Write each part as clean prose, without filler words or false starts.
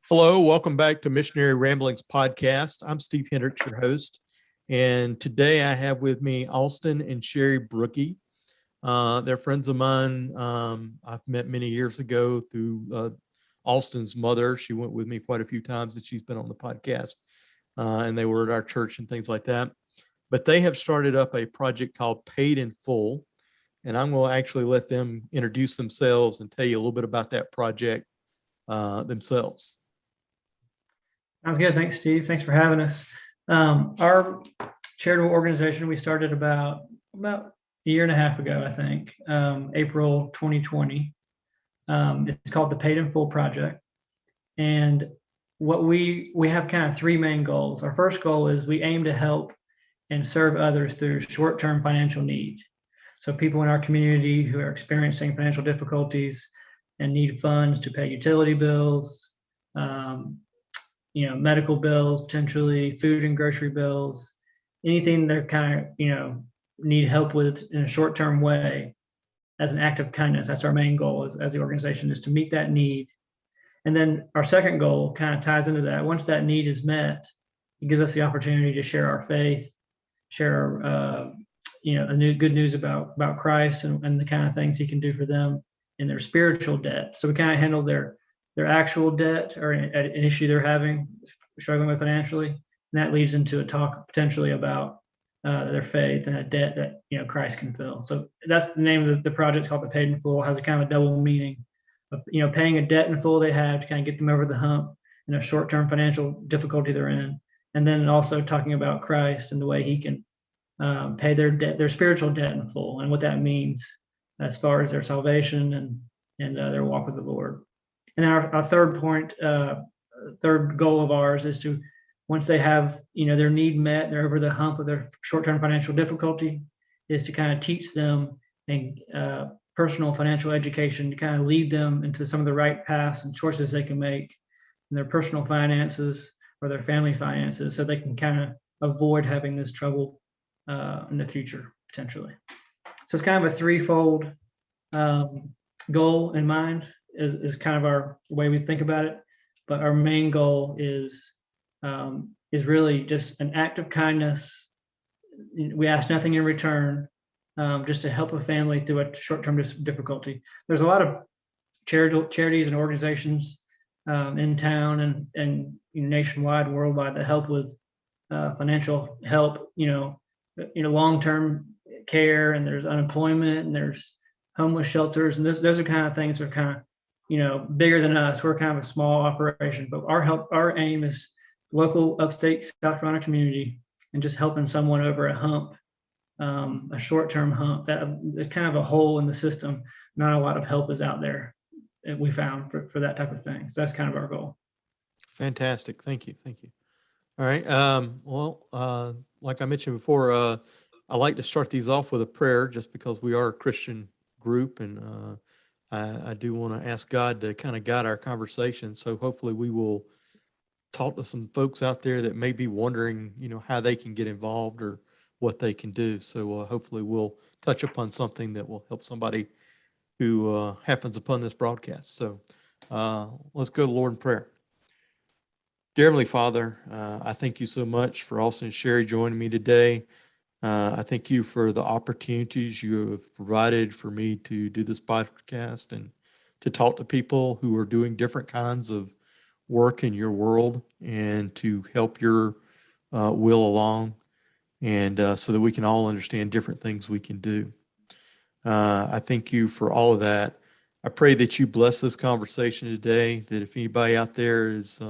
Hello, welcome back to Missionary Ramblings podcast. I'm Steve Hendrix, your host, and today I have with me Austin and Sherry Brookie. They're friends of mine. I've met many years ago through Austin's mother. She went with me quite a few times that she's been on the podcast, and they were at our church and things like that. But they have started up a project called Paid in Full, and I'm going to actually let them introduce themselves and tell you a little bit about that project themselves. Sounds good. Thanks, Steve. Thanks for having us. Our charitable organization, we started about a year and a half ago, I think, April 2020. It's called the Paid in Full Project. And what we have kind of three main goals. Our first goal is we aim to help and serve others through short-term financial need. So people in our community who are experiencing financial difficulties and need funds to pay utility bills, medical bills, potentially food and grocery bills, anything they're kind of, need help with in a short-term way as an act of kindness. That's our main goal as the organization, is to meet that need. And then our second goal kind of ties into that. Once that need is met, it gives us the opportunity to share our faith, share, good news about Christ and the kind of things he can do for them in their spiritual debt. So we kind of handle their actual debt or an issue they're having, struggling with financially. And that leads into a talk potentially about their faith and a debt that, Christ can fill. So that's the name of the project. It's called the Paid in Full. It has a kind of a double meaning of, paying a debt in full they have to kind of get them over the hump in a short-term financial difficulty they're in. And then also talking about Christ and the way he can pay their debt, their spiritual debt in full, and what that means as far as their salvation and their walk with the Lord. And then our third goal of ours is to, once they have, their need met, they're over the hump of their short-term financial difficulty, is to kind of teach them and personal financial education to kind of lead them into some of the right paths and choices they can make in their personal finances or their family finances, so they can kind of avoid having this trouble in the future, potentially. So it's kind of a threefold goal in mind. Is kind of the way we think about it, but our main goal is really just an act of kindness. We ask nothing in return, just to help a family through a short-term difficulty. There's a lot of charities and organizations in town and nationwide and worldwide that help with financial help, long-term care, and there's unemployment, and there's homeless shelters, and those are kind of things that are kind of bigger than us. We're kind of a small operation, but our aim is local upstate South Carolina community and just helping someone over a hump, a short-term hump. That is kind of a hole in the system. Not a lot of help is out there that we found for that type of thing. So that's kind of our goal. Fantastic. Thank you. All right. Like I mentioned before, I like to start these off with a prayer just because we are a Christian group, and I do want to ask God to kind of guide our conversation. So hopefully we will talk to some folks out there that may be wondering, how they can get involved or what they can do. So hopefully we'll touch upon something that will help somebody who happens upon this broadcast. So let's go to the Lord in prayer. Dear Heavenly Father, I thank you so much for Austin and Sherry joining me today. I thank you for the opportunities you have provided for me to do this podcast and to talk to people who are doing different kinds of work in your world and to help your will along, and so that we can all understand different things we can do. I thank you for all of that. I pray that you bless this conversation today, that if anybody out there is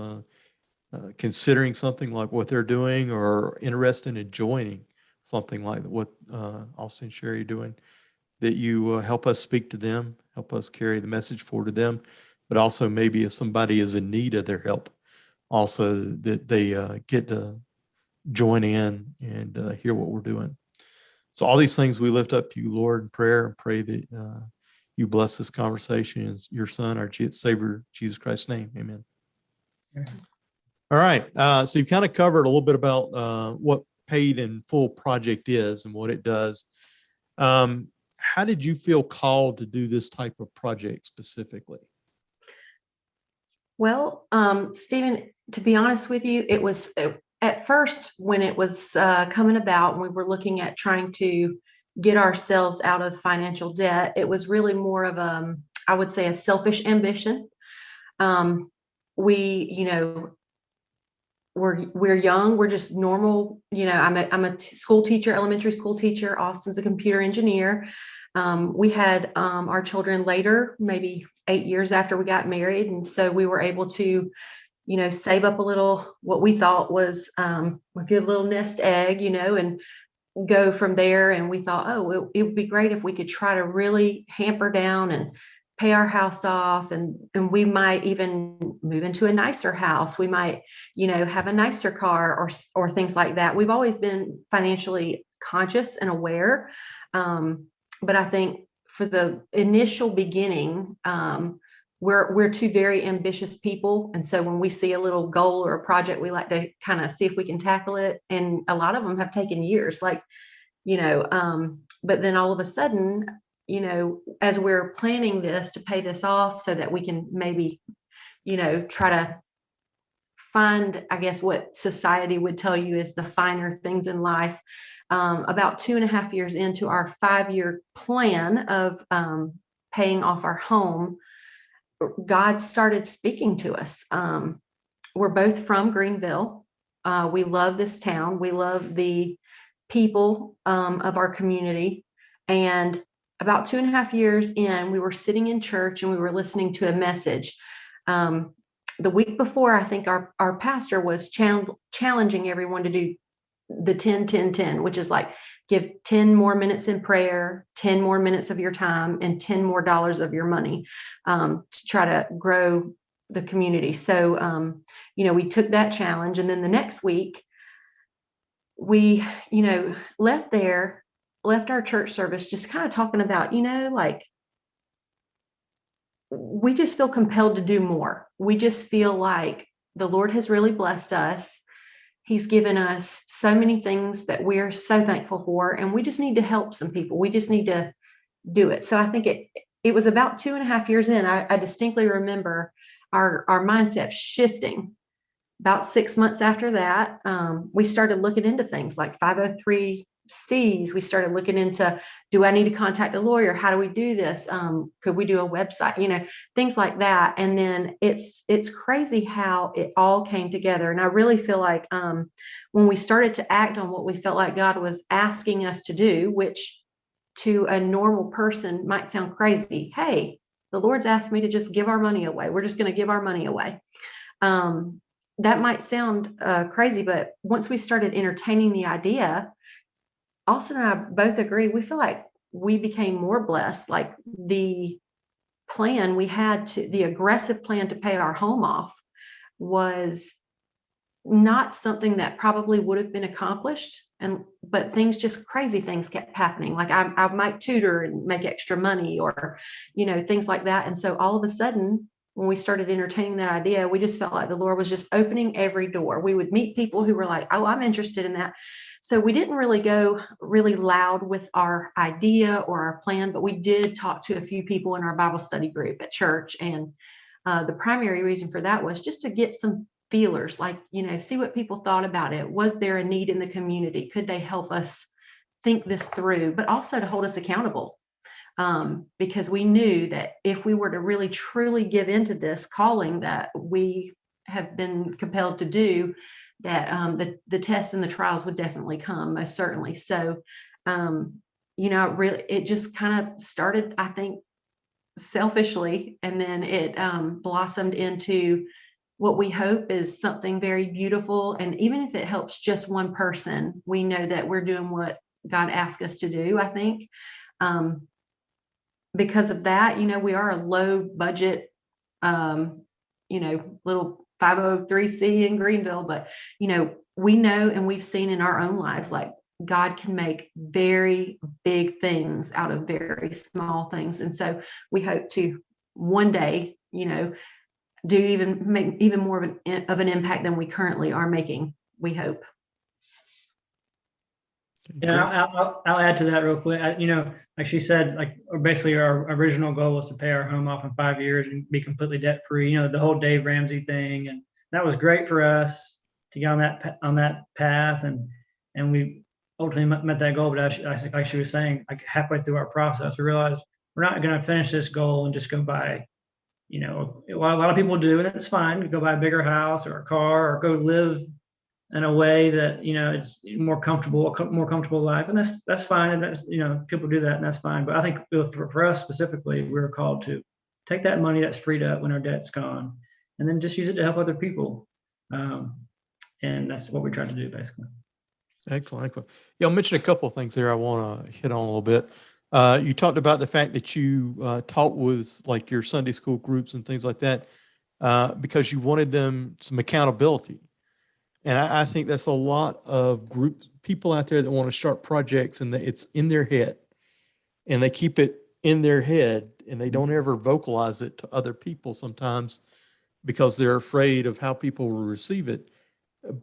considering something like what they're doing or interested in joining something like what Austin and Sherry are doing, that you help us speak to them, help us carry the message forward to them, but also maybe if somebody is in need of their help, also that they get to join in and hear what we're doing. So all these things we lift up to you, Lord, in prayer, and pray that you bless this conversation in your Son, our Savior, Jesus Christ's name. Amen. All right. So you've kind of covered a little bit about what Paid in Full project is and what it does. How did you feel called to do this type of project specifically? Well, Stephen, to be honest with you, it was at first when it was coming about, and we were looking at trying to get ourselves out of financial debt, it was really more of I would say, a selfish ambition. Um, we, we're young, we're just normal. I'm a school teacher, elementary school teacher. Austin's a computer engineer. We had our children later, maybe 8 years after we got married, and so we were able to save up a little, what we thought was a good little nest egg, and go from there. And we thought, oh, it would be great if we could try to really hamper down and pay our house off, and we might even move into a nicer house. We might, have a nicer car, or things like that. We've always been financially conscious and aware. But I think for the initial beginning, we're two very ambitious people. And so when we see a little goal or a project, we like to kind of see if we can tackle it. And a lot of them have taken years, but then all of a sudden, as we're planning this to pay this off so that we can maybe, try to find, I guess, what society would tell you is the finer things in life. About 2.5 years into our 5-year plan of paying off our home, God started speaking to us. We're both from Greenville. We love this town. We love the people of our community. And about 2.5 years in, we were sitting in church and we were listening to a message. The week before, I think our pastor was challenging everyone to do the 10-10-10, which is like give 10 more minutes in prayer, 10 more minutes of your time, and 10 more dollars of your money to try to grow the community. So, we took that challenge. And then the next week, we, left our church service just kind of talking about, we just feel compelled to do more. We just feel like the Lord has really blessed us. He's given us so many things that we're so thankful for, and we just need to help some people. We just need to do it. So I think it was about 2.5 years in, I distinctly remember our mindset shifting. About 6 months after that, we started looking into things like 503Cs. We started looking into, do I need to contact a lawyer? How do we do this? Could we do a website? Things like that. And then it's crazy how it all came together. And I really feel like when we started to act on what we felt like God was asking us to do, which to a normal person might sound crazy. Hey, the Lord's asked me to just give our money away. We're just going to give our money away. That might sound crazy, but once we started entertaining the idea, Austin and I both agree, we feel like we became more blessed. Like the plan we had the aggressive plan to pay our home off was not something that probably would have been accomplished. But crazy things kept happening. Like I might tutor and make extra money, or, things like that. And so all of a sudden, when we started entertaining that idea, we just felt like the Lord was just opening every door. We would meet people who were like, oh, I'm interested in that. So we didn't really go really loud with our idea or our plan, but we did talk to a few people in our Bible study group at church. And the primary reason for that was just to get some feelers, like, see what people thought about it. Was there a need in the community? Could they help us think this through, but also to hold us accountable? Because we knew that if we were to really truly give into this calling that we have been compelled to do, that the tests and the trials would definitely come, most certainly. So, it just kind of started, I think, selfishly, and then it blossomed into what we hope is something very beautiful. And even if it helps just one person, we know that we're doing what God asked us to do, I think. Because of that, we are a low budget, little 503C in Greenville, but, we know, and we've seen in our own lives, like God can make very big things out of very small things. And so we hope to one day, make even more of an impact than we currently are making, we hope. And I'll add to that real quick. Like she said, like basically our original goal was to pay our home off in 5 years and be completely debt free. The whole Dave Ramsey thing, and that was great for us to get on that path, and we ultimately met that goal. But like she was saying, like halfway through our process, we realized we're not going to finish this goal and just go buy. A lot of people do, and it's fine. Go buy a bigger house or a car, or go live in a way that it's more comfortable life, and that's fine. And that's people do that, and that's fine. But I think for us specifically, we were called to take that money that's freed up when our debt's gone, and then just use it to help other people. And that's what we try to do, basically. Excellent. Yeah, I'll mention a couple of things there I want to hit on a little bit. You talked about the fact that you taught with like your Sunday school groups and things like that because you wanted them some accountability. And I think that's a lot of people out there that want to start projects and it's in their head and they keep it in their head and they don't ever vocalize it to other people sometimes because they're afraid of how people will receive it.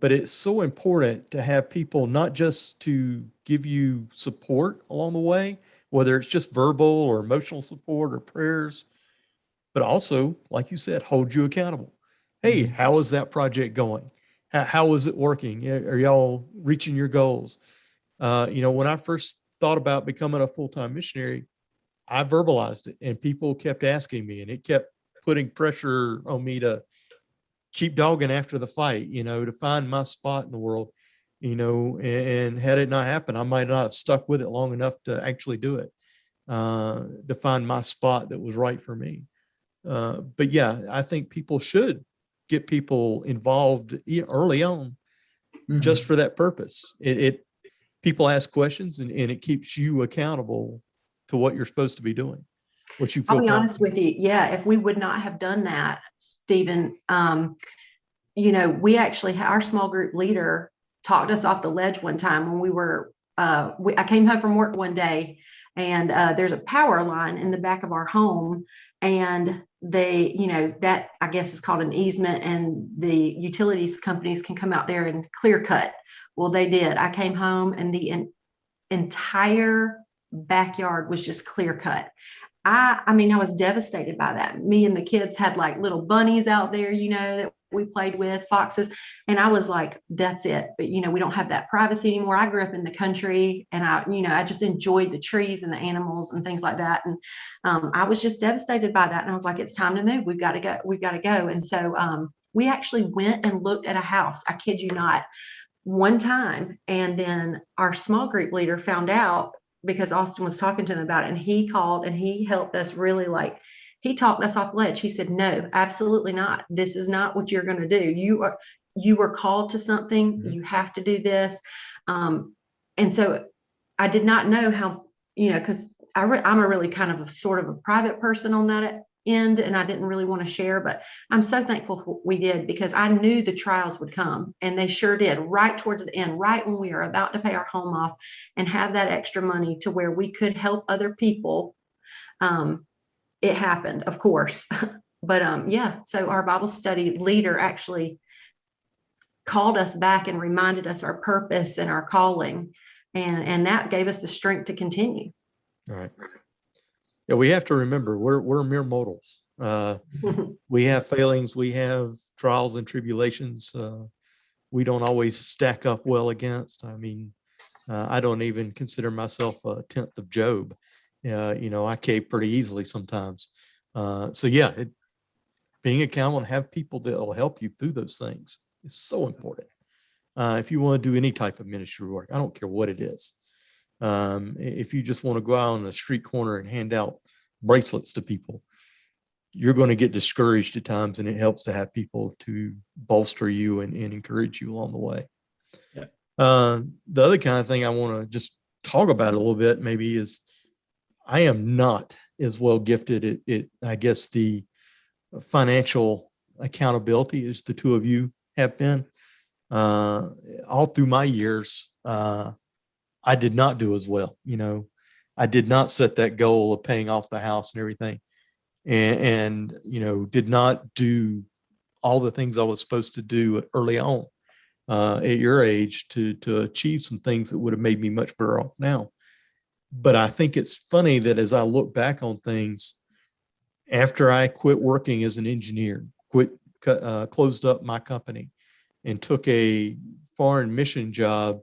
But it's so important to have people not just to give you support along the way, whether it's just verbal or emotional support or prayers, but also, like you said, hold you accountable. Hey, how is that project going? How is it working? Are y'all reaching your goals? When I first thought about becoming a full-time missionary, I verbalized it and people kept asking me and it kept putting pressure on me to keep dogging after the fight, to find my spot in the world, and had it not happened, I might not have stuck with it long enough to actually do it, to find my spot that was right for me. But yeah, I think people should get people involved early on just for that purpose. People ask questions and it keeps you accountable to what you're supposed to be doing. What you feel. I'll be honest with you. Yeah. If we would not have done that, Stephen, we actually, our small group leader talked us off the ledge one time when we were, I came home from work one day and there's a power line in the back of our home and they, that I guess is called an easement and the utilities companies can come out there and clear cut. Well, they did. I came home and the entire backyard was just clear cut. I mean, I was devastated by that. Me and the kids had like little bunnies out there, that we played with, foxes. And I was like, that's it. But, we don't have that privacy anymore. I grew up in the country and I just enjoyed the trees and the animals and things like that. And I was just devastated by that. And I was like, it's time to move. We've got to go. We've got to go. And so we actually went and looked at a house. I kid you not, one time. And then our small group leader found out because Austin was talking to him about it and he called and he helped us really he talked us off the ledge. He said, no, absolutely not. This is not what you're going to do. You were called to something. You have to do this. And so I did not know how, because I'm a really kind of a sort of a private person on that end and I didn't really want to share, but I'm so thankful we did because I knew the trials would come and they sure did right towards the end, right when we were about to pay our home off and have that extra money to where we could help other people. It happened, of course, but yeah, so our Bible study leader actually called us back and reminded us our purpose and our calling and that gave us the strength to continue. All right. Yeah, we have to remember we're mere mortals. We have failings, we have trials and tribulations. We don't always stack up well against. I mean, I don't even consider myself a tenth of Job. I cave pretty easily sometimes. So yeah, being accountable and have people that will help you through those things is so important. If you want to do any type of ministry work, I don't care what it is. If you just want to go out on a street corner and hand out bracelets to people, you're going to get discouraged at times, and it helps to have people to bolster you and encourage you along the way. Yeah. The other kind of thing I want to just talk about a little bit maybe is I am not as well gifted at I guess the financial accountability as the two of you have been. All through my years, I did not do as well. I did not set that goal of paying off the house and everything. And did not do all the things I was supposed to do early on. at your age to achieve some things that would have made me much better off now. But I think it's funny that as I look back on things, after I quit working as an engineer, closed up my company and took a foreign mission job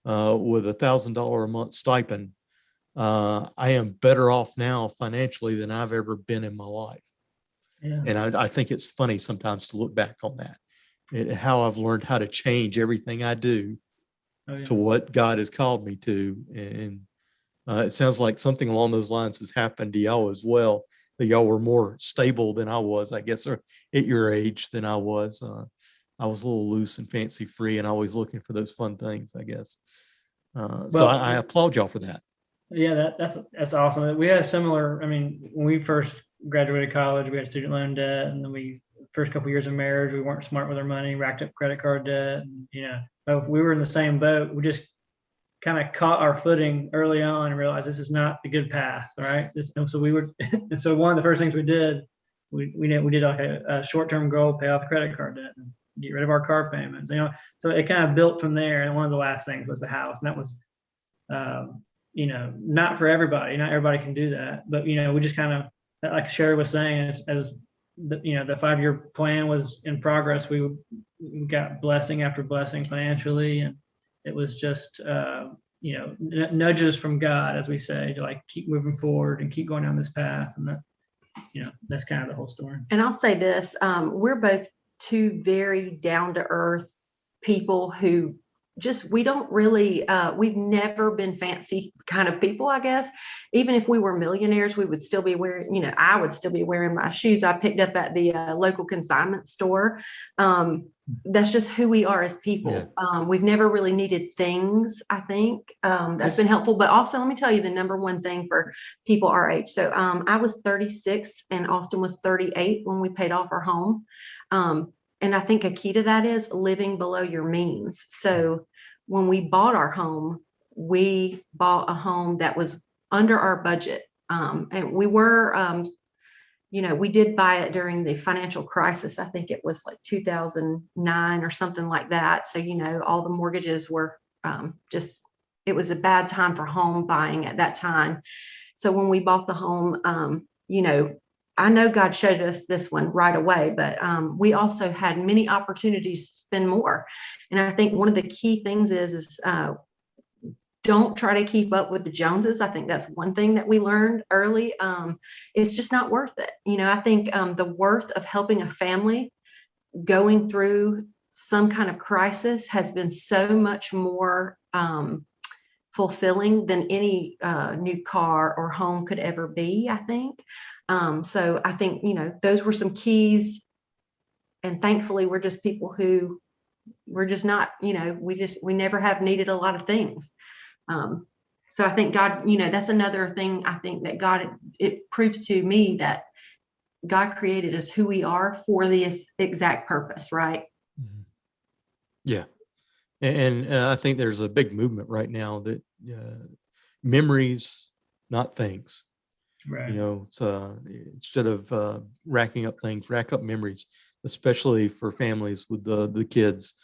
with $1,000 a month stipend, I am better off now financially than I've ever been in my life. Yeah. And I think it's funny sometimes to look back on that, and how I've learned how to change everything I do to what God has called me to. And it sounds like something along those lines has happened to y'all as well, that y'all were more stable than I was, I guess, or at your age than I was. I was a little loose and fancy free and always looking for those fun things, I guess. So I applaud y'all for that. Yeah, that's awesome. We had a similar, I mean, when we first graduated college, we had student loan debt, and then first couple of years of marriage, we weren't smart with our money, racked up credit card debt. And, if we were in the same boat, we just kind of caught our footing early on and realized this is not the good path, right? And so and so one of the first things we did, we did like a short-term goal, pay off the credit card debt and get rid of our car payments. So it kind of built from there. And one of the last things was the house, and that was, not for everybody. Not everybody can do that, but we just kind of, like Sherry was saying, as the 5-year plan was in progress, we got blessing after blessing financially, and it was just nudges from God, as we say, to like keep moving forward and keep going down this path, and that's kind of the whole story. And I'll say this: we're both two very down to earth people who we don't really, we've never been fancy kind of people, I guess. Even if we were millionaires, we would still be wearing, I would still be wearing my shoes I picked up at the local consignment store. That's just who we are as people. Yeah. We've never really needed things, I think. That's been helpful. But also, let me tell you the number one thing for people our age. So I was 36 and Austin was 38 when we paid off our home. And I think a key to that is living below your means. So when we bought our home, we bought a home that was under our budget. And we were, we did buy it during the financial crisis. I think it was like 2009 or something like that. So, all the mortgages were it was a bad time for home buying at that time. So when we bought the home, I know God showed us this one right away, but we also had many opportunities to spend more. And I think one of the key things is don't try to keep up with the Joneses. I think that's one thing that we learned early. It's just not worth it. I think the worth of helping a family going through some kind of crisis has been so much more fulfilling than any new car or home could ever be, I think. So I think, those were some keys, and thankfully we're just people who we're just not, we never have needed a lot of things. So I think God, that's another thing I think that God, it proves to me that God created us who we are for this exact purpose, right? Mm-hmm. Yeah. And I think there's a big movement right now that memories, not things. Right. So instead of racking up things, rack up memories, especially for families with the kids,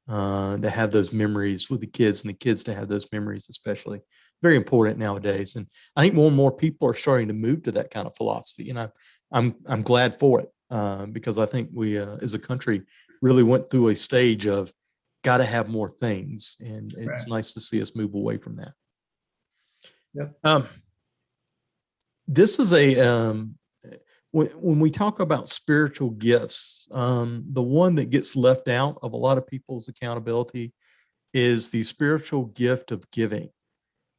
to have those memories with the kids, and the kids to have those memories, especially. Very important nowadays. And I think more and more people are starting to move to that kind of philosophy. And I'm glad for it, because I think we as a country really went through a stage of got to have more things. And it's nice to see us move away from that. Yep. This is when we talk about spiritual gifts, the one that gets left out of a lot of people's accountability is the spiritual gift of giving,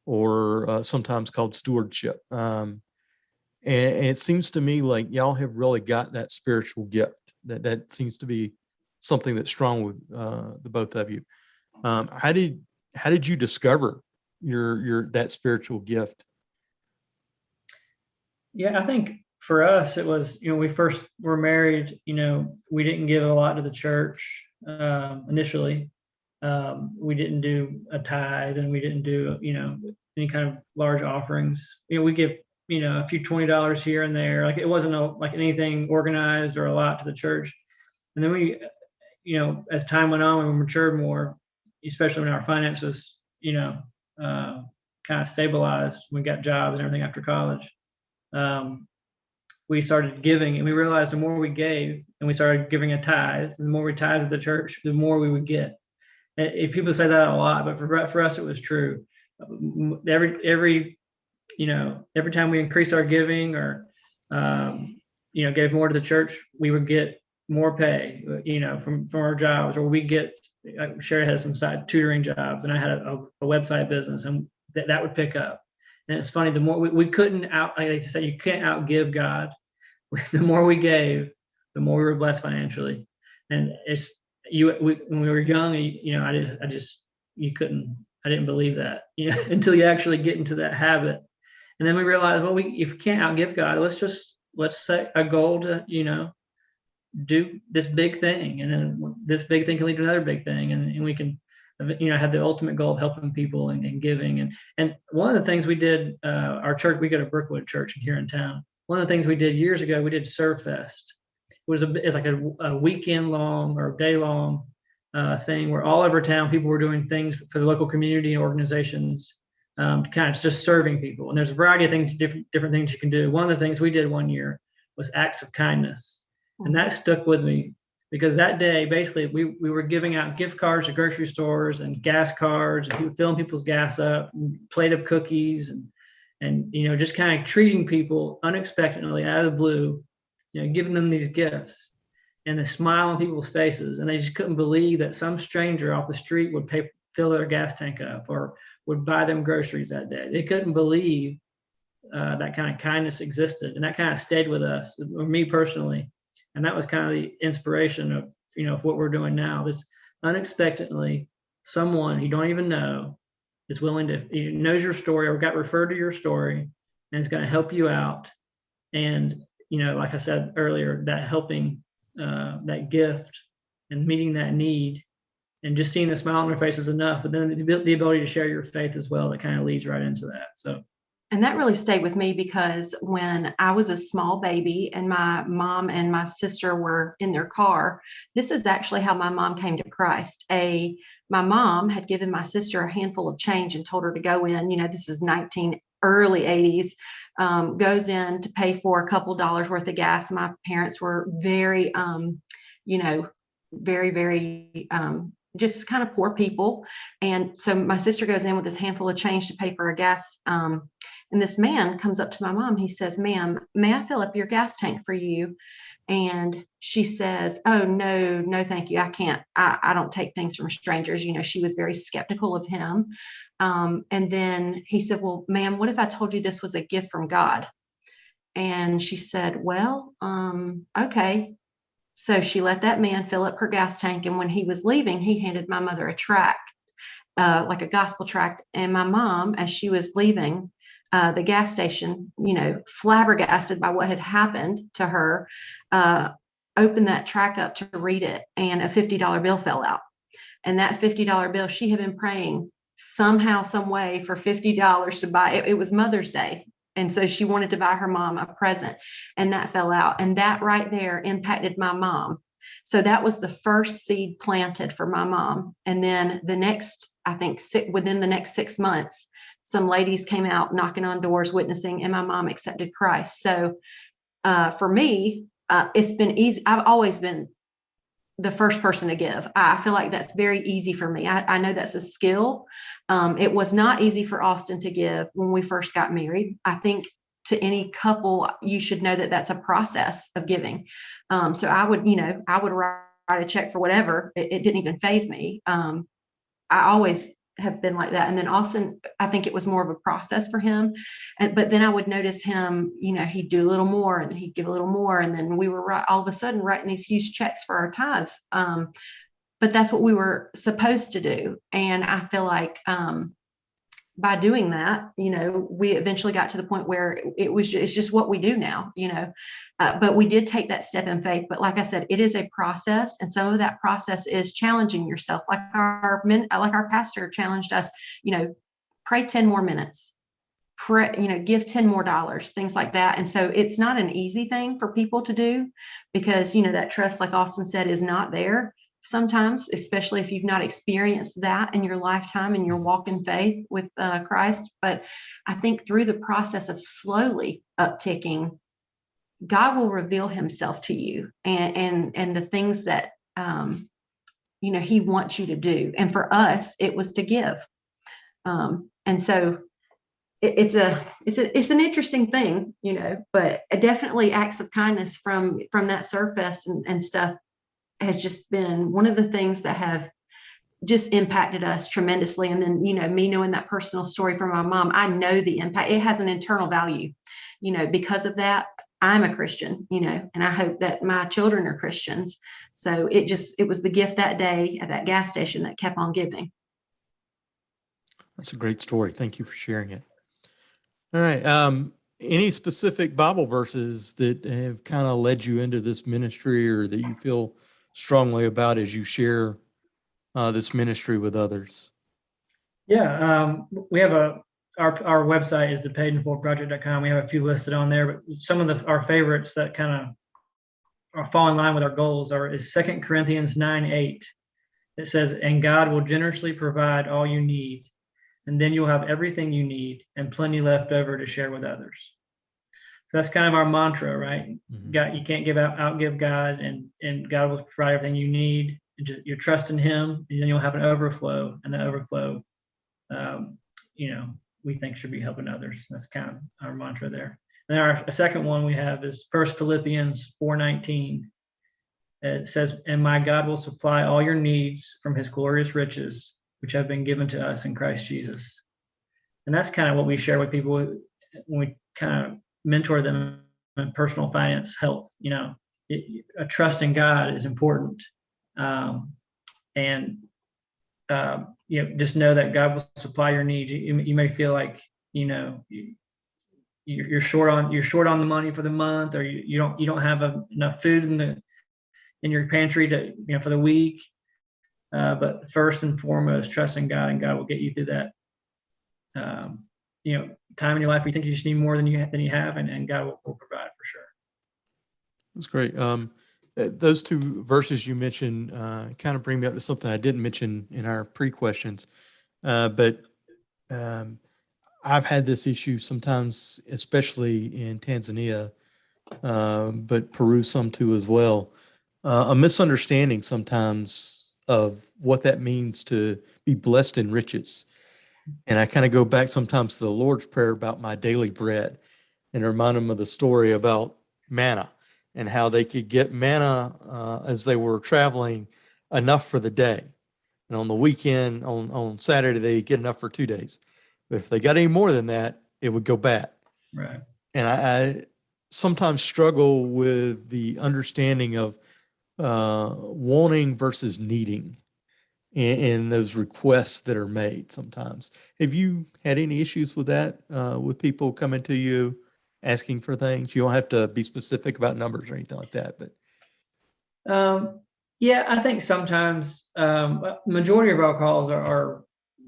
or sometimes called stewardship. And it seems to me like y'all have really got that spiritual gift. That seems to be something that's strong with the both of you. How did you discover that spiritual gift? Yeah, I think for us, it was, we first were married, we didn't give a lot to the church initially. We didn't do a tithe, and we didn't do, any kind of large offerings. We give, a few $20 here and there. Like it wasn't like anything organized or a lot to the church. And then we, as time went on, we matured more, especially when our finances, kind of stabilized. We got jobs and everything after college. We started giving, and we realized the more we gave, and we started giving a tithe, the more we tithed to the church, the more we would get. And people say that a lot, but for us, it was true. Every time we increased our giving or gave more to the church, we would get more pay, from our jobs, or we get. Sherry had some side tutoring jobs, and I had a website business, and that would pick up. And it's funny, the more we couldn't like they say, you can't outgive God. The more we gave, the more we were blessed financially. And when we were young, I didn't believe that, until you actually get into that habit. And then we realized, well, if we can't outgive God, let's set a goal to, do this big thing. And then this big thing can lead to another big thing. And we can, have the ultimate goal of helping people and giving. And one of the things we did, our church, we go to Brookwood Church here in town. One of the things we did years ago, we did Serve Fest. It's like a weekend long or day long thing where all over town people were doing things for the local community and organizations, kind of just serving people. And there's a variety of things, different things you can do. One of the things we did one year was acts of kindness, and that stuck with me because that day basically we were giving out gift cards to grocery stores and gas cards, and filling people's gas up, and plate of cookies, and just kind of treating people unexpectedly out of the blue, giving them these gifts, and the smile on people's faces. And they just couldn't believe that some stranger off the street would fill their gas tank up or would buy them groceries that day. They couldn't believe that kind of kindness existed. And that kind of stayed with us, or me personally. And that was kind of the inspiration of, of what we're doing now. This unexpectedly, someone you don't even know is willing to, knows your story or got referred to your story and is going to help you out. And, like I said earlier, that helping, that gift and meeting that need and just seeing the smile on their face is enough. But then the ability to share your faith as well, that kind of leads right into that. So. And that really stayed with me because when I was a small baby and my mom and my sister were in their car, this is actually how my mom came to Christ. My mom had given my sister a handful of change and told her to go in, this is early 80s, goes in to pay for a couple dollars worth of gas. My parents were very, very, very, just kind of poor people. And so my sister goes in with this handful of change to pay for a gas. And this man comes up to my mom. He says, "Ma'am, may I fill up your gas tank for you?" And she says, "Oh, no, thank you. I can't. I don't take things from strangers." She was very skeptical of him. And then he said, "Well, ma'am, what if I told you this was a gift from God?" And she said, "Well, okay." So she let that man fill up her gas tank. And when he was leaving, he handed my mother a tract, like a gospel tract. And my mom, as she was leaving the gas station, flabbergasted by what had happened to her, opened that tract up to read it, and a $50 bill fell out. And that $50 bill, she had been praying somehow, some way for $50 to buy it. It was Mother's Day. And so she wanted to buy her mom a present, and that fell out. And that right there impacted my mom. So that was the first seed planted for my mom. And then within the next 6 months, some ladies came out knocking on doors, witnessing, and my mom accepted Christ. So for me, it's been easy. I've always been the first person to give. I feel like that's very easy for me. I know that's a skill. It was not easy for Austin to give when we first got married. I think to any couple, you should know that that's a process of giving. So I would write a check for whatever. It didn't even faze me. I always have been like that. And then Austin, I think it was more of a process for him. But then I would notice him, he'd do a little more and he'd give a little more. And then we were all of a sudden writing these huge checks for our tithes. But that's what we were supposed to do. And I feel like by doing that, we eventually got to the point where it's just what we do now, but we did take that step in faith. But like I said, it is a process. And some of that process is challenging yourself. Like our pastor challenged us, pray 10 more minutes, pray, give 10 more dollars, things like that. And so it's not an easy thing for people to do because, that trust, like Austin said, is not there. sometimes, especially if you've not experienced that in your lifetime and your walk in faith with Christ. But I think through the process of slowly upticking, God will reveal himself to you and the things that, he wants you to do. And for us, it was to give. And so it's an interesting thing, but definitely acts of kindness from that surface and stuff has just been one of the things that have just impacted us tremendously. And then, me knowing that personal story from my mom, I know the impact. It has an internal value, because of that. I'm a Christian, and I hope that my children are Christians. So it was the gift that day at that gas station that kept on giving. That's a great story. Thank you for sharing it. All right. Any specific Bible verses that have kind of led you into this ministry or that you feel strongly about as you share this ministry with others? Yeah, we have our website is thepaidinfullproject.com. We have a few listed on there, but some of our favorites that kind of fall in line with our goals is 2 Corinthians 9:8. It says, "And God will generously provide all you need, and then you'll have everything you need and plenty left over to share with others." So that's kind of our mantra, right? Mm-hmm. God, you can't outgive God, and God will provide everything you need. And you're trusting Him, and then you'll have an overflow, and the overflow, we think should be helping others. That's kind of our mantra there. And our second one we have is Philippians 4:19. It says, "And my God will supply all your needs from His glorious riches, which have been given to us in Christ Jesus." And that's kind of what we share with people when we kind of mentor them in personal finance, health. A trust in God is important. Just know that God will supply your needs. You may feel like, you're short on the money for the month, or you don't have enough food in your pantry to, for the week. But first and foremost, trust in God, and God will get you through that. Time in your life where you think you just need more than you have, and God will provide for sure. That's great. Those two verses you mentioned kind of bring me up to something I didn't mention in our pre-questions, but I've had this issue sometimes, especially in Tanzania, but Peru some too as well. A misunderstanding sometimes of what that means to be blessed in riches. And I kind of go back sometimes to the Lord's Prayer about my daily bread and remind them of the story about manna and how they could get manna as they were traveling enough for the day. And on the weekend, on Saturday, they get enough for 2 days. But if they got any more than that, it would go bad. Right. And I sometimes struggle with the understanding of wanting versus needing in those requests that are made sometimes. Have you had any issues with that, with people coming to you asking for things? You don't have to be specific about numbers or anything like that, but. Yeah, I think sometimes majority of our calls are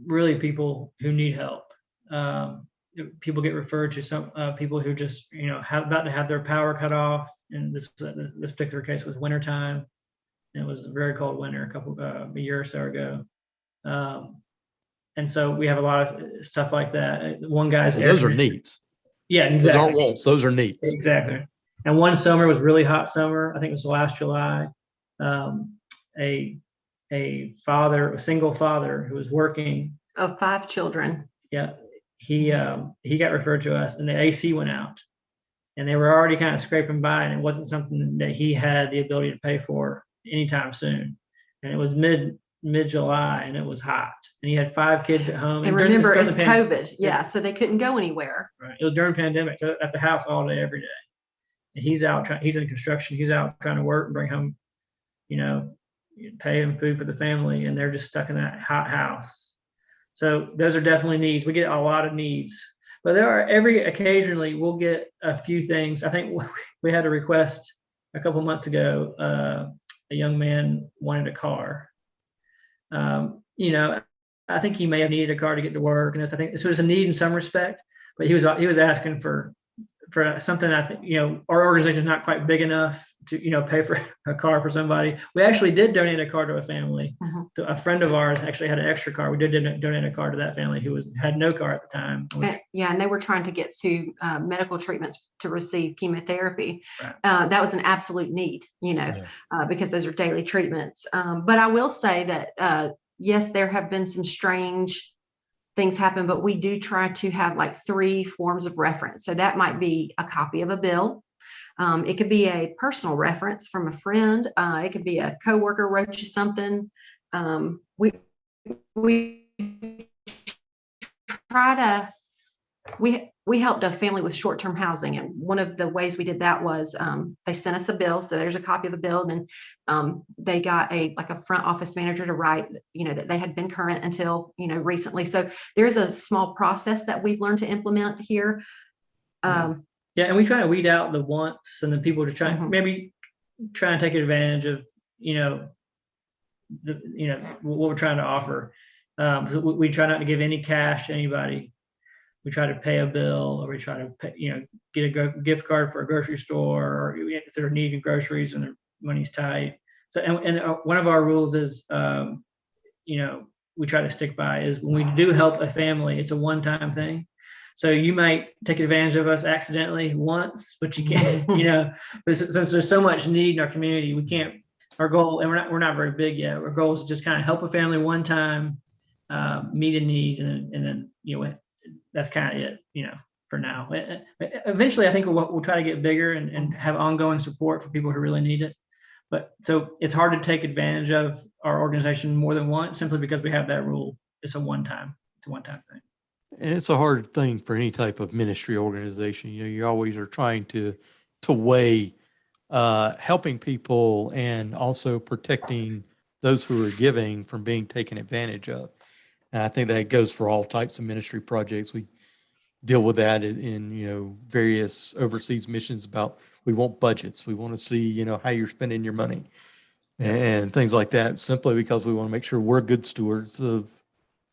really people who need help. People get referred to some people who just, about to have their power cut off. And this particular case was wintertime. It was a very cold winter a year or so ago. And so we have a lot of stuff like that. One guy's those are needs. Yeah, exactly. Those aren't wants, those are needs. Exactly. And one summer was really hot summer. I think it was last July. A single father who was working. Of 5 children. Yeah. He got referred to us, and the AC went out, and they were already kind of scraping by, and it wasn't something that he had the ability to pay for anytime soon. And it was mid-July, and it was hot, and he had 5 kids at home. And remember, it's COVID. Yeah. So they couldn't go anywhere. Right. It was during pandemic, so at the house all day, every day. And he's in construction. He's out trying to work and bring home, pay him food for the family, and they're just stuck in that hot house. So those are definitely needs. We get a lot of needs, but occasionally we'll get a few things. I think we had a request a couple months ago. A young man wanted a car. I think he may have needed a car to get to work, and I think so. It's a need in some respect, but he was asking for for something I think, our organization is not quite big enough to, pay for a car for somebody. We actually did donate a car to a family. A friend of ours actually had an extra car. We did donate a car to that family who had no car at the time. And they were trying to get to medical treatments to receive chemotherapy. Right. That was an absolute need, because those are daily treatments. But I will say that, yes, there have been some strange things happen, but we do try to have like 3 forms of reference. So that might be a copy of a bill. It could be a personal reference from a friend. It could be a coworker wrote you something. We try to, we helped a family with short-term housing, and one of the ways we did that was they sent us a bill. So there's a copy of a bill, and they got a front office manager to write, that they had been current until recently. So there's a small process that we've learned to implement here. Yeah, and we try to weed out the wants and the people to try maybe try and take advantage of what we're trying to offer. So we try not to give any cash to anybody. We try to pay a bill, or we try to pay, get a gift card for a grocery store, or if they're needing groceries and their money's tight. So, and one of our rules is, we try to stick by is when we do help a family, it's a one-time thing. So you might take advantage of us accidentally once, but you can't, but since there's so much need in our community, we can't. Our goal, and we're not very big yet. Our goal is to just kind of help a family one time, meet a need, and then that's kind of it, for now. Eventually, I think we'll try to get bigger and have ongoing support for people who really need it. But so it's hard to take advantage of our organization more than once, simply because we have that rule. It's a one-time thing. And it's a hard thing for any type of ministry organization. You always are trying to weigh helping people and also protecting those who are giving from being taken advantage of. And I think that goes for all types of ministry projects. We deal with that in various overseas missions. About we want budgets. We want to see how you're spending your money and things like that, simply because we want to make sure we're good stewards of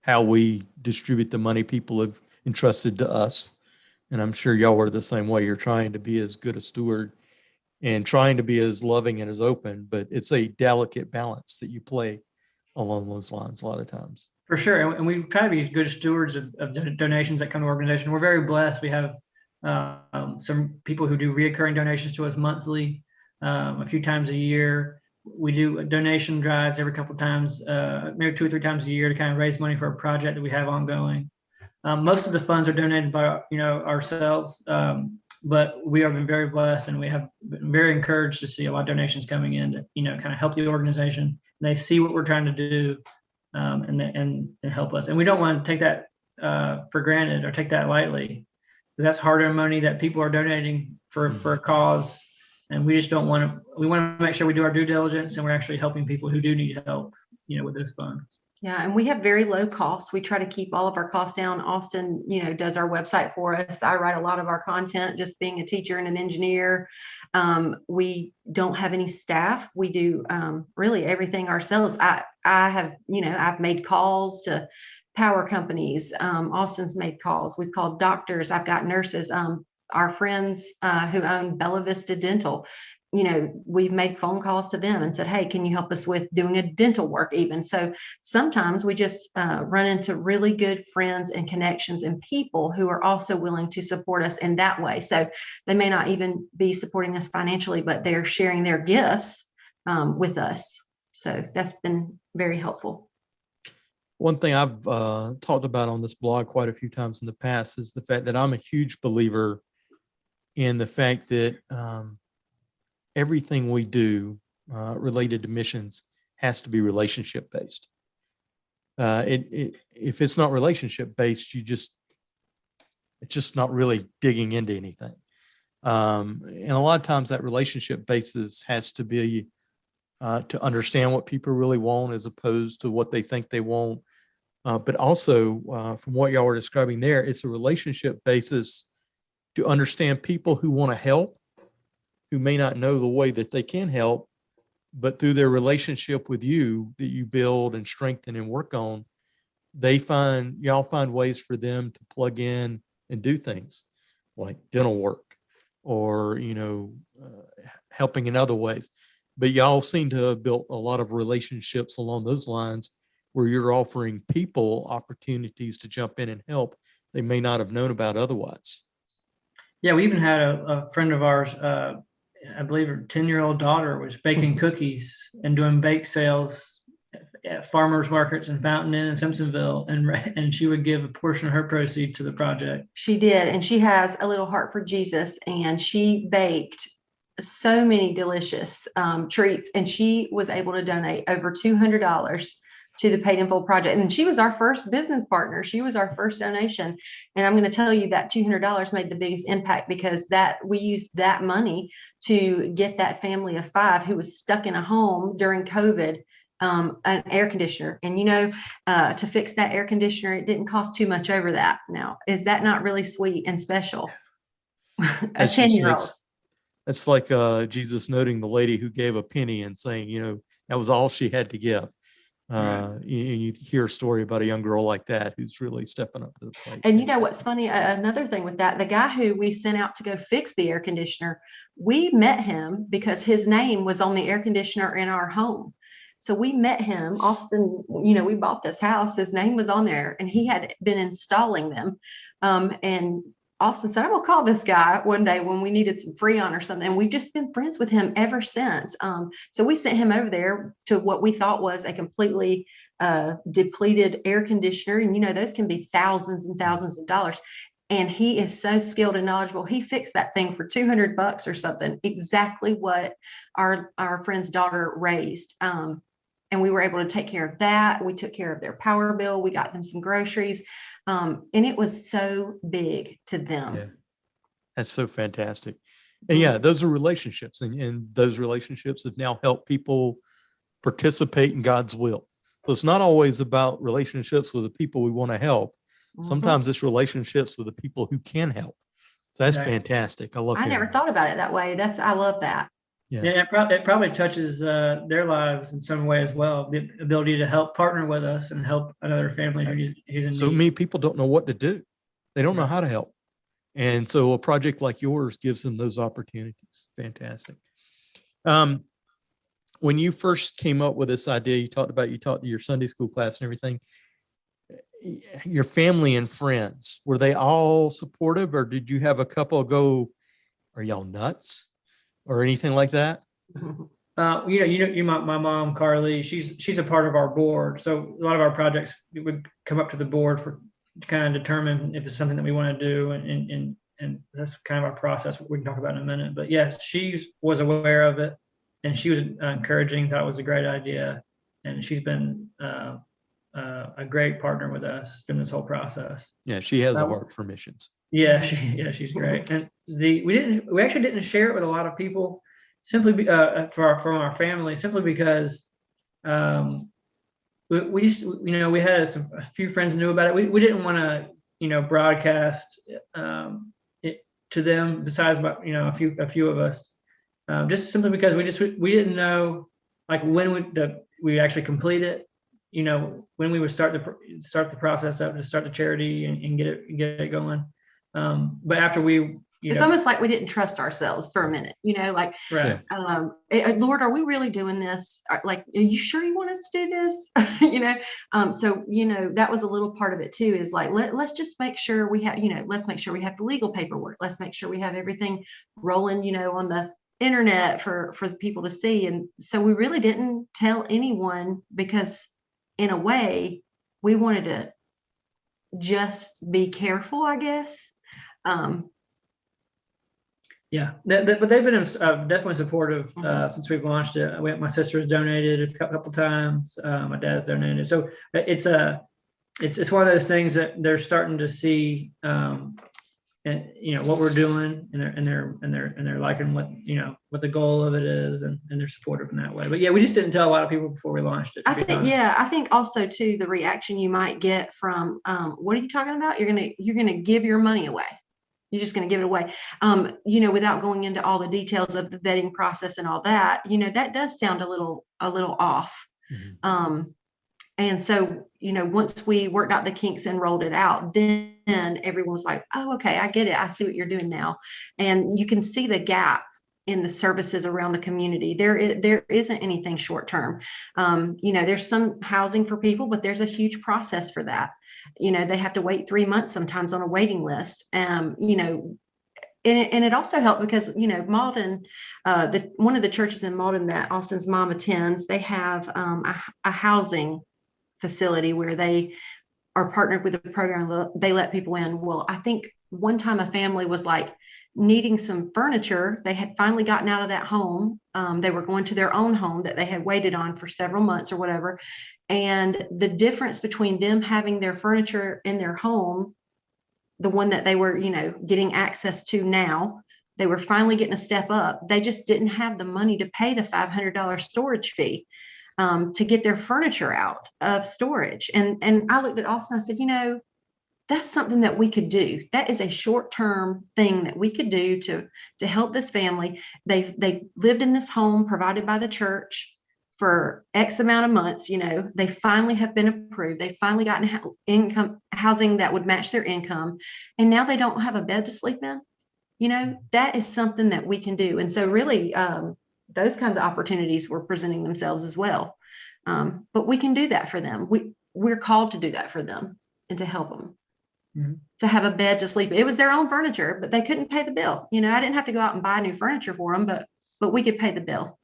how we distribute the money people have entrusted to us. And I'm sure y'all are the same way. You're trying to be as good a steward and trying to be as loving and as open, but it's a delicate balance that you play along those lines a lot of times. For sure. And we try to be good stewards of donations that come to our organization. We're very blessed. We have some people who do reoccurring donations to us monthly, a few times a year. We do donation drives every couple of times, maybe 2 or 3 times a year, to kind of raise money for a project that we have ongoing. Most of the funds are donated by ourselves, but we have been very blessed, and we have been very encouraged to see a lot of donations coming in to kind of help the organization. And they see what we're trying to do, and help us. And we don't want to take that for granted or take that lightly. That's hard-earned money that people are donating for a cause. And we just don't want to, we want to make sure we do our due diligence and we're actually helping people who do need help, with those funds. Yeah, and we have very low costs. We try to keep all of our costs down. Austin, does our website for us. I write a lot of our content, just being a teacher and an engineer. We don't have any staff. We do really everything ourselves. I have, I've made calls to power companies. Austin's made calls. We've called doctors. I've got nurses. Our friends who own Bella Vista Dental, we've made phone calls to them and said, hey, can you help us with doing a dental work even? So sometimes we just run into really good friends and connections and people who are also willing to support us in that way. So they may not even be supporting us financially, but they're sharing their gifts with us. So that's been very helpful. One thing I've talked about on this blog quite a few times in the past is the fact that I'm a huge believer in the fact that everything we do related to missions has to be relationship based. If it's not relationship based, it's just not really digging into anything. And a lot of times that relationship basis has to be to understand what people really want as opposed to what they think they want. But also from what y'all were describing there, it's a relationship basis to understand people who want to help, who may not know the way that they can help, but through their relationship with you that you build and strengthen and work on, y'all find ways for them to plug in and do things like dental work or, helping in other ways. But y'all seem to have built a lot of relationships along those lines where you're offering people opportunities to jump in and help they may not have known about otherwise. Yeah, we even had a friend of ours, I believe her 10-year-old daughter was baking cookies and doing bake sales at farmers markets in Fountain Inn and Simpsonville, and she would give a portion of her proceed to the project. She did, and she has a little heart for Jesus, and she baked so many delicious treats, and she was able to donate over $200 to the Paid in Full project. And she was our first business partner. She was our first donation. And I'm going to tell you that $200 made the biggest impact, because we used that money to get that family of 5 who was stuck in a home during COVID, an air conditioner. And, to fix that air conditioner, it didn't cost too much over that. Now, is that not really sweet and special? A 10-year-old. That's like Jesus noting the lady who gave a penny and saying, that was all she had to give. You hear a story about a young girl like that who's really stepping up to the plate. And what's funny, another thing with that, the guy who we sent out to go fix the air conditioner, we met him because his name was on the air conditioner in our home. So we met him, Austin, we bought this house, his name was on there, and he had been installing them. And Austin said, I'm gonna call this guy one day when we needed some Freon or something. And we've just been friends with him ever since. So we sent him over there to what we thought was a completely depleted air conditioner. And those can be thousands and thousands of dollars. And he is so skilled and knowledgeable. He fixed that thing for $200 or something, exactly what our friend's daughter raised. And we were able to take care of that. We took care of their power bill. We got them some groceries. And it was so big to them. Yeah, that's so fantastic. And those are relationships, and those relationships have now helped people participate in God's will. So it's not always about relationships with the people we want to help. Sometimes it's relationships with the people who can help. So that's fantastic. I never thought about it that way. I love that. Yeah, it probably touches their lives in some way as well. The ability to help partner with us and help another family who's in so need. many people don't know what to do. They don't know how to help. And so a project like yours gives them those opportunities. Fantastic. When you first came up with this idea, you talked to your Sunday school class and everything. Your family and friends, were they all supportive, or did you have a couple go, are y'all nuts? Or anything like that? My mom, Carly, she's a part of our board. So a lot of our projects would come up to the board to kind of determine if it's something that we want to do, and that's kind of our process. We can talk about in a minute. But yes, she was aware of it, and she was encouraging. Thought it was a great idea, and she's been a great partner with us during this whole process. Yeah, she has a heart for missions. Yeah, she's great. And we actually didn't share it with a lot of people, simply from our family, simply because we just we had a few friends knew about it. We didn't want to broadcast it to them, besides about a few of us, just simply because we didn't know like when we actually complete it. When we would start the process up, to start the charity and get it going. But after it's almost like we didn't trust ourselves for a minute, like, right. Lord, are we really doing this? Like, are you sure you want us to do this? So, that was a little part of it too, is like, let's just make sure we have, let's make sure we have the legal paperwork. Let's make sure we have everything rolling, on the internet for the people to see. And so we really didn't tell anyone, because in a way we wanted to just be careful, I guess. But they've been definitely supportive since we've launched it. My sister's donated a couple times. My dad's donated. So it's one of those things that they're starting to see, and what we're doing, and they're liking what the goal of it is, and they're supportive in that way. But we just didn't tell a lot of people before we launched it. I think also too, the reaction you might get from what are you talking about? You're gonna give your money away. You're just going to give it away, without going into all the details of the vetting process and all that. That does sound a little off. And so, once we worked out the kinks and rolled it out, then everyone was like, oh, okay, I get it. I see what you're doing now. And you can see the gap in the services around the community. There isn't anything short term. There's some housing for people, but there's a huge process for that. They have to wait 3 months sometimes on a waiting list. And it also helped because, Malden, one of the churches in Malden that Austin's mom attends, they have a housing facility where they are partnered with a program. They let people in. Well, I think one time a family was like needing some furniture. They had finally gotten out of that home. They were going to their own home that they had waited on for several months or whatever. And the difference between them having their furniture in their home, the one that they were, getting access to now, they were finally getting a step up. They just didn't have the money to pay the $500 storage fee to get their furniture out of storage. And I looked at Austin, I said, that's something that we could do. That is a short-term thing that we could do to help this family. They've lived in this home provided by the church for X amount of months. They finally have been approved. They finally gotten housing that would match their income. And now they don't have a bed to sleep in. That is something that we can do. And so really, those kinds of opportunities were presenting themselves as well. But we can do that for them. We're called to do that for them and to help them. Mm-hmm. To have a bed to sleep. It was their own furniture, but they couldn't pay the bill. I didn't have to go out and buy new furniture for them, but we could pay the bill.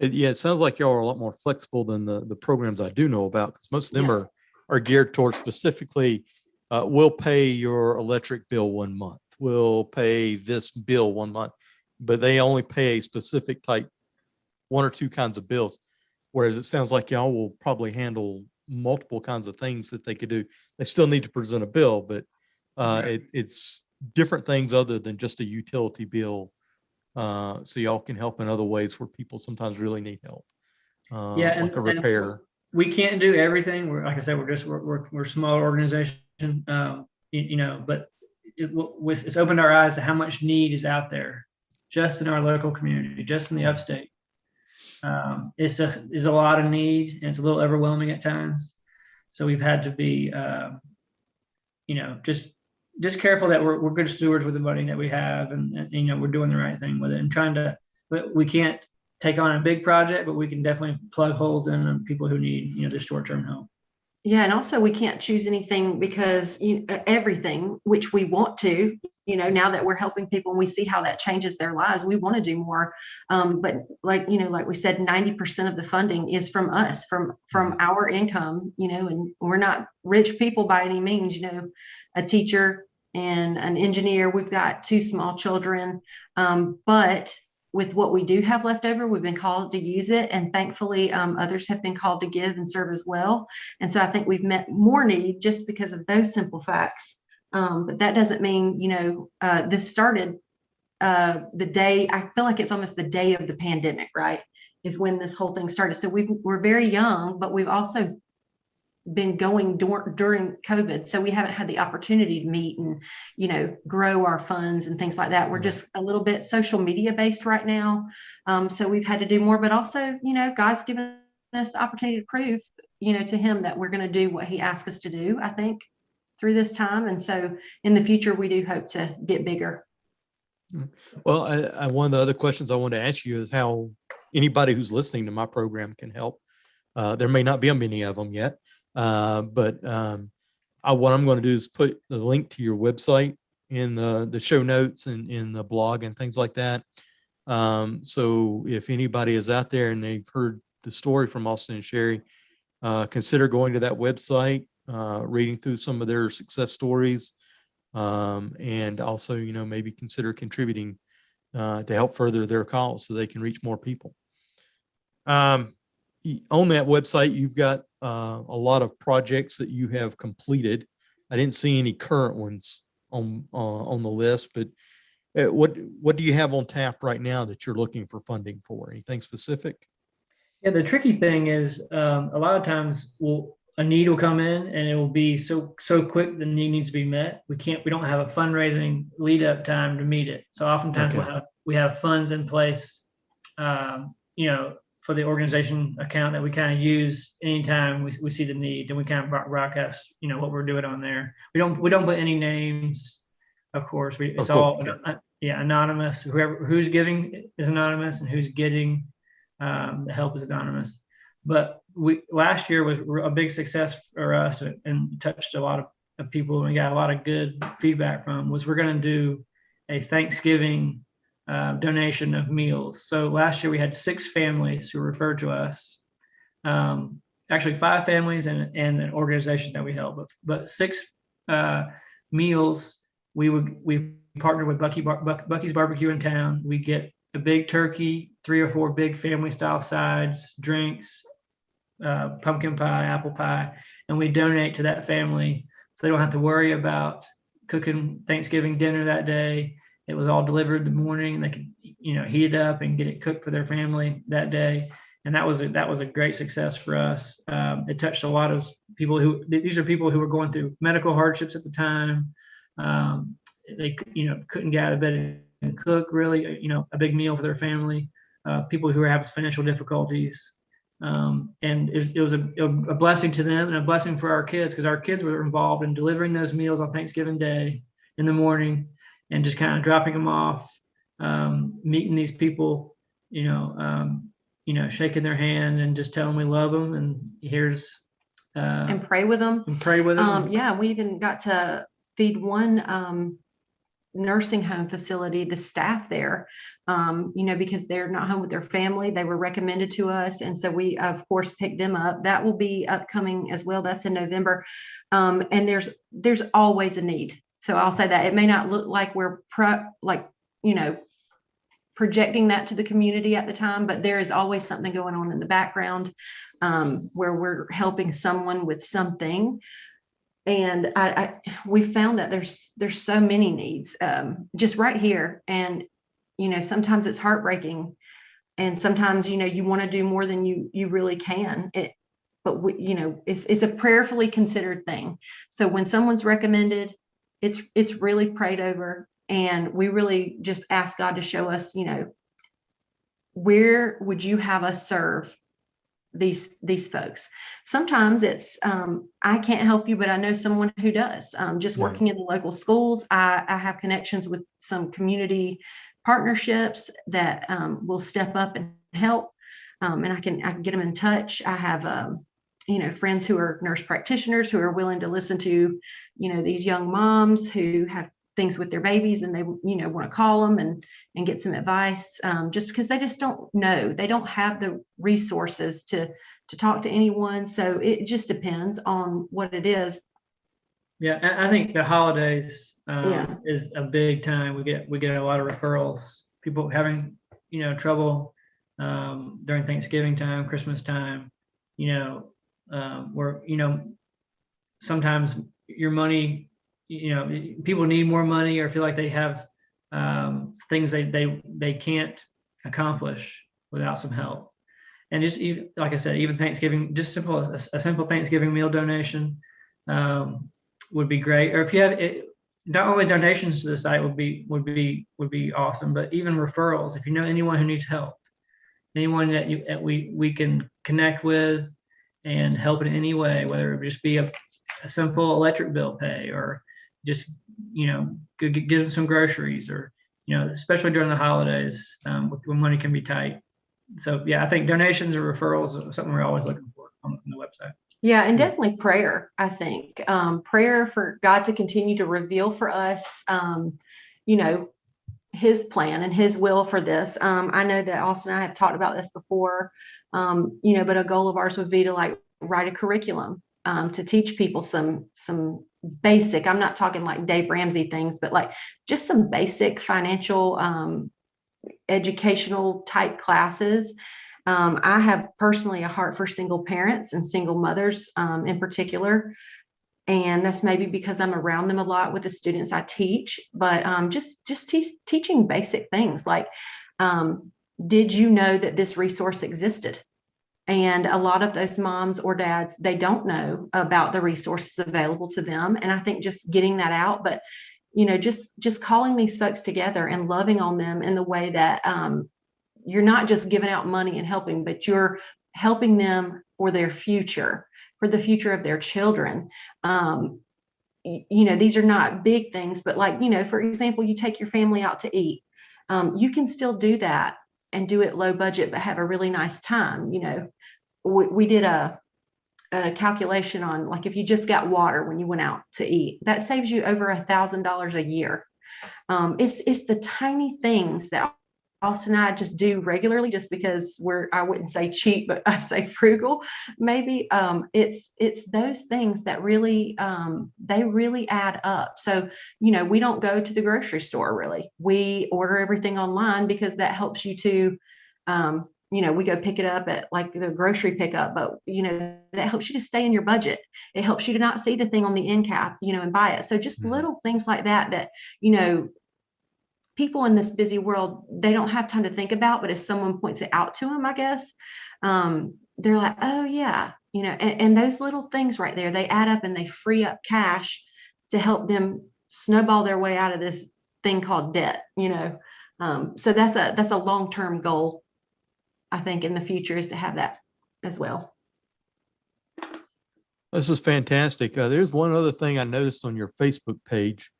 It sounds like y'all are a lot more flexible than the programs I do know about, because most of them are geared towards specifically, we'll pay your electric bill 1 month. We'll pay this bill 1 month, but they only pay a specific type, 1 or 2 kinds of bills. Whereas it sounds like y'all will probably handle multiple kinds of things that they could do. They still need to present a bill, but it's different things other than just a utility bill. So y'all can help in other ways where people sometimes really need help. Like a repair. We can't do everything. Like I said, we're a small organization, but it's opened our eyes to how much need is out there just in our local community, just in the upstate. It's a lot of need, and it's a little overwhelming at times. So we've had to be, just careful that we're good stewards with the money that we have, and we're doing the right thing with it, and but we can't take on a big project, but we can definitely plug holes in people who need, this short-term help. Yeah. And also we can't choose anything because everything, which we want to, now that we're helping people and we see how that changes their lives, we want to do more. But like we said, 90% of the funding is from us, from our income, and we're not rich people by any means, a teacher and an engineer. We've got 2 small children. But with what we do have left over, we've been called to use it. And thankfully, others have been called to give and serve as well. And so I think we've met more need just because of those simple facts. But that doesn't mean, this started the day, I feel like it's almost the day of the pandemic, right? Is when this whole thing started. So we're very young, but we've also been going during COVID. So we haven't had the opportunity to meet and, grow our funds and things like that. We're just a little bit social media based right now. So we've had to do more, but also, God's given us the opportunity to prove, to him that we're going to do what he asked us to do, I think, through this time. And so in the future, we do hope to get bigger. Well, I one of the other questions I wanted to ask you is how anybody who's listening to my program can help. There may not be many of them yet. But what I'm going to do is put the link to your website in the show notes and in the blog and things like that. So if anybody is out there and they've heard the story from Austin and Sherry, consider going to that website, reading through some of their success stories, and also, maybe consider contributing to help further their cause so they can reach more people. On that website, you've got a lot of projects that you have completed. I didn't see any current ones on the list, but what do you have on tap right now that you're looking for funding for? Anything specific? Yeah, the tricky thing is a lot of times a need will come in and it will be so quick the need needs to be met. We don't have a fundraising lead up time to meet it. So oftentimes we have funds in place, for the organization account that we kind of use anytime we see the need, and we kind of broadcast, what we're doing on there. We don't put any names, of course. It's all anonymous. Who's giving is anonymous, and who's getting the help is anonymous. But last year was a big success for us and touched a lot of people, and we got a lot of good feedback from. Was we're going to do a Thanksgiving donation of meals. So last year we had 6 families who referred to us. Actually 5 families and an organization that we help with, but 6 meals. We partnered with Bucky's Barbecue in town. We get a big turkey, 3 or 4 big family style sides, drinks, pumpkin pie, apple pie, and we donate to that family so they don't have to worry about cooking Thanksgiving dinner that day. It was all delivered in the morning. They could, heat it up and get it cooked for their family that day. And that was a great success for us. It touched a lot of people these are people who were going through medical hardships at the time. They, couldn't get out of bed and cook really, a big meal for their family. People who were having financial difficulties. And it was a blessing to them and a blessing for our kids, because our kids were involved in delivering those meals on Thanksgiving Day in the morning and just kind of dropping them off, meeting these people, shaking their hand and just telling them we love them and here's and pray with them. Yeah, we even got to feed one nursing home facility, the staff there, because they're not home with their family. They were recommended to us. And so we, of course, picked them up. That will be upcoming as well. That's in November. And there's always a need. So I'll say that it may not look like we're projecting that to the community at the time, but there is always something going on in the background where we're helping someone with something. And we found that there's so many needs just right here. And, sometimes it's heartbreaking, and sometimes, you want to do more than you really can. But it's a prayerfully considered thing. So when someone's recommended, it's really prayed over, and we really just ask God to show us, where would you have us serve these folks? Sometimes it's I can't help you, but I know someone who does. Just working in the local schools, I have connections with some community partnerships that will step up and help, and I can get them in touch. I have friends who are nurse practitioners who are willing to listen to these young moms who have things with their babies, and they want to call them and get some advice, just because they just don't know. They don't have the resources to talk to anyone. So it just depends on what it is. Yeah, I think the holidays is a big time. We get a lot of referrals. People having trouble during Thanksgiving time, Christmas time. Where sometimes your money. People need more money or feel like they have things they can't accomplish without some help. And just like I said, even Thanksgiving, just a simple Thanksgiving meal donation would be great. Or if you have it, not only donations to the site would be awesome, but even referrals. If you know anyone who needs help, anyone that we can connect with and help in any way, whether it just be a simple electric bill pay or just give them some groceries, or especially during the holidays when money can be tight. So I think donations or referrals are something we're always looking for on the website. Yeah, and definitely prayer. I think prayer for God to continue to reveal for us his plan and his will for this. I know that Austin and I have talked about this before, but a goal of ours would be to write a curriculum to teach people some basic, I'm not talking like Dave Ramsey things, but just some basic financial educational type classes. I have personally a heart for single parents and single mothers in particular. And that's maybe because I'm around them a lot with the students I teach, but just teaching basic things like, did you know that this resource existed? And a lot of those moms or dads, they don't know about the resources available to them. And I think just getting that out, but, just calling these folks together and loving on them in the way that you're not just giving out money and helping, but you're helping them for their future, for the future of their children. These are not big things, but like, for example, you take your family out to eat. You can still do that and do it low budget, but have a really nice time. We did a calculation on, like, if you just got water when you went out to eat, that saves you over $1,000 a year. It's the tiny things that Austin and I just do regularly, just because I wouldn't say cheap, but I say frugal, maybe. It's those things that really, they really add up. So, we don't go to the grocery store really. We order everything online because that helps you to, we go pick it up at like the grocery pickup, but that helps you to stay in your budget. It helps you to not see the thing on the end cap, and buy it. So just little things like that, people in this busy world, they don't have time to think about, but if someone points it out to them, I guess, they're like, oh yeah, and those little things right there, they add up and they free up cash to help them snowball their way out of this thing called debt, so that's a long-term goal, I think, in the future, is to have that as well. This is fantastic. There's one other thing I noticed on your Facebook page.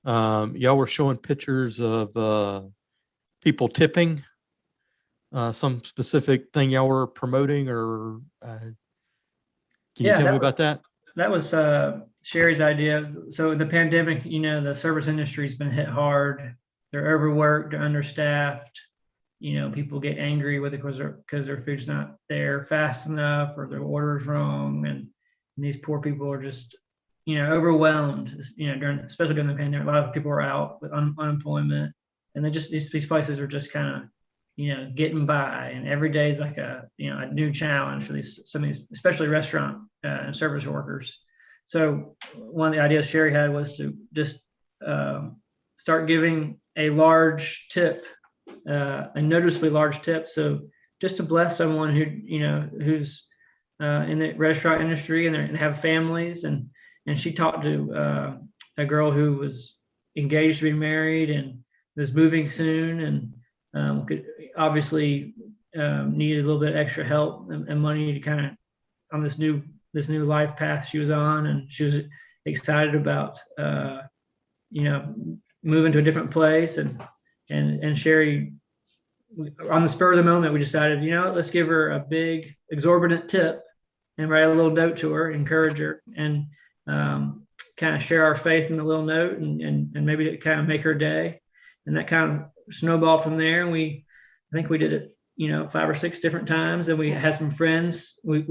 Y'all were showing pictures of people tipping, some specific thing y'all were promoting, or can you tell me about that? That was Sherry's idea. So in the pandemic, the service industry's been hit hard. They're overworked, they're understaffed. People get angry with it because their food's not there fast enough, or their order's wrong, and these poor people are just overwhelmed, especially during the pandemic. A lot of people are out with unemployment, and these places are just kind of, getting by. And every day is like a new challenge for some of these, especially restaurant and service workers. So one of the ideas Sherry had was to just start giving a large tip, a noticeably large tip. So just to bless someone who's in the restaurant industry and have families. And she talked to a girl who was engaged to be married and was moving soon, and could obviously needed a little bit extra help and money to kind of on this new life path she was on, and she was excited about moving to a different place. And Sherry, on the spur of the moment, we decided, let's give her a big exorbitant tip and write a little note to her, encourage her, and kind of share our faith in a little note, and maybe to kind of make her day. And that kind of snowballed from there. And I think we did it, 5 or 6 different times. And we had some friends we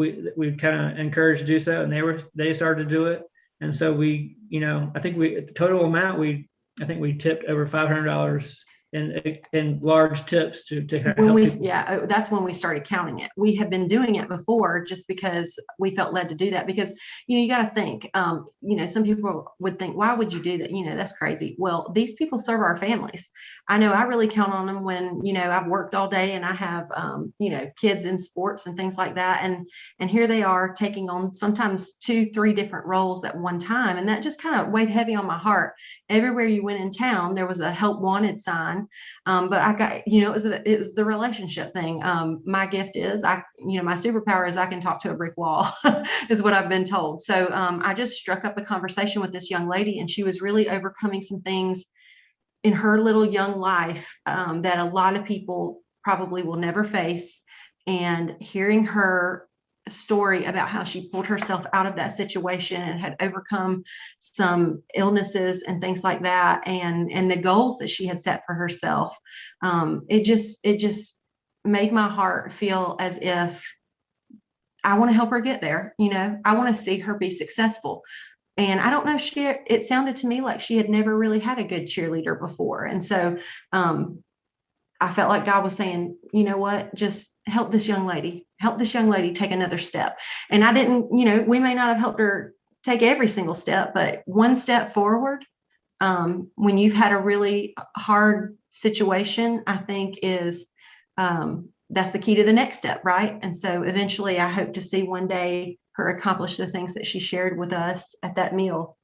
kind of encouraged to do so, and they started to do it. And so I think total amount, I think we tipped over $500 in large tips to help people. That's when we started counting it. We have been doing it before just because we felt led to do that, because you got to think, some people would think, why would you do that? That's crazy. Well, these people serve our families. I know I really count on them when I've worked all day and I have kids in sports and things like that, and here they are taking on sometimes 2-3 different roles at one time, and that just kind of weighed heavy on my heart. Everywhere you went in town, there was a help wanted sign. But I got, it was the relationship thing. My gift is my superpower is I can talk to a brick wall is what I've been told. So I just struck up a conversation with this young lady, and she was really overcoming some things in her little young life that a lot of people probably will never face. And hearing her story about how she pulled herself out of that situation and had overcome some illnesses and things like that, and the goals that she had set for herself, it just made my heart feel as if I want to help her get there. I want to see her be successful. And I don't know, it sounded to me like she had never really had a good cheerleader before. And so I felt like God was saying, you know what, just help this young lady take another step. And I didn't, we may not have helped her take every single step, but one step forward, when you've had a really hard situation, I think is, that's the key to the next step, right? And so eventually I hope to see one day her accomplish the things that she shared with us at that meal.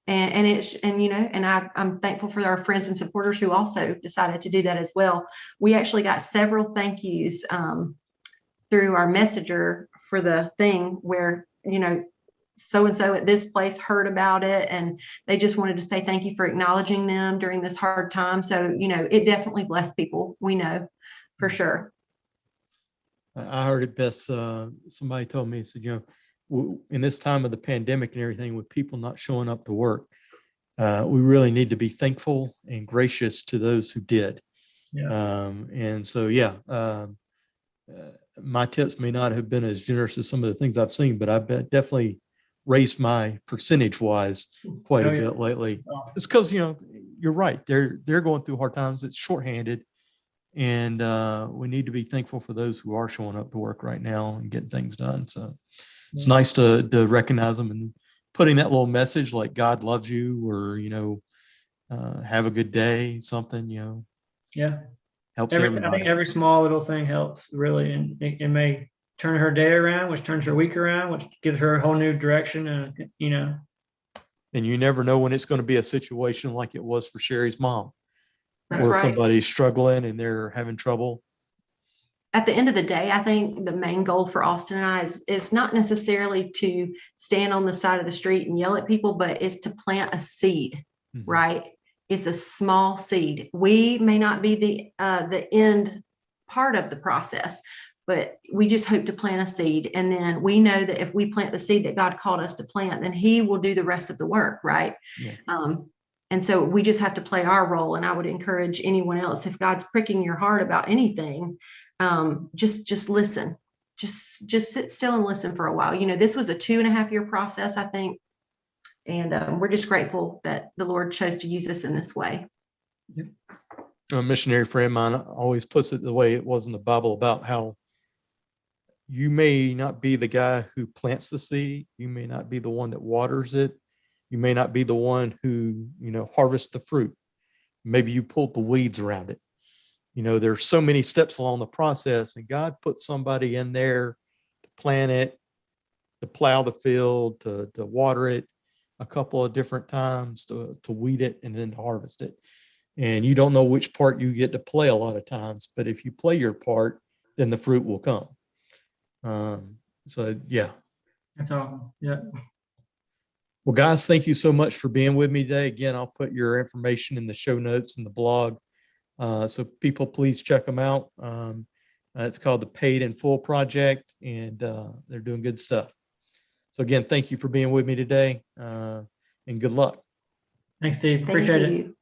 I'm thankful for our friends and supporters who also decided to do that as well. We actually got several thank yous through our messenger for the thing where, so-and-so at this place heard about it and they just wanted to say thank you for acknowledging them during this hard time. So, it definitely blessed people, we know for sure. I heard it best. Somebody told me, he said, in this time of the pandemic and everything, with people not showing up to work, we really need to be thankful and gracious to those who did. Yeah. And so, my tips may not have been as generous as some of the things I've seen, but I've definitely raised my percentage wise quite a bit lately. Awesome. It's because, you're right. They're going through hard times. It's shorthanded. And we need to be thankful for those who are showing up to work right now and getting things done. So it's nice to recognize them and putting that little message like God loves you, or, have a good day, something, Yeah. helps I everybody. think every small little thing helps really, and it may turn her day around, which turns her week around, which gives her a whole new direction. And you never know when it's going to be a situation like it was for Sherry's mom, That's or right. somebody's struggling and they're having trouble. At the end of the day, I think the main goal for Austin and I is not necessarily to stand on the side of the street and yell at people, but it's to plant a seed, right? It's a small seed. We may not be the end part of the process, but we just hope to plant a seed. And then we know that if we plant the seed that God called us to plant, then He will do the rest of the work, right? Yeah. And so we just have to play our role. And I would encourage anyone else, if God's pricking your heart about anything, just listen. Just sit still and listen for a while. This was a 2.5-year process, I think. And we're just grateful that the Lord chose to use us in this way. A missionary friend of mine always puts it the way it was in the Bible about how you may not be the guy who plants the seed. You may not be the one that waters it. You may not be the one who, harvests the fruit. Maybe you pulled the weeds around it. There's so many steps along the process, and God put somebody in there to plant it, to plow the field, to water it a couple of different times, to weed it, and then to harvest it. And you don't know which part you get to play a lot of times, but if you play your part, then the fruit will come. So yeah. That's awesome. Yeah. Well, guys, thank you so much for being with me today. Again, I'll put your information in the show notes and the blog. So people, please check them out. It's called the Paid in Full Project, and they're doing good stuff. So again, thank you for being with me today, and good luck. Thanks, Steve. Thank Appreciate it. you.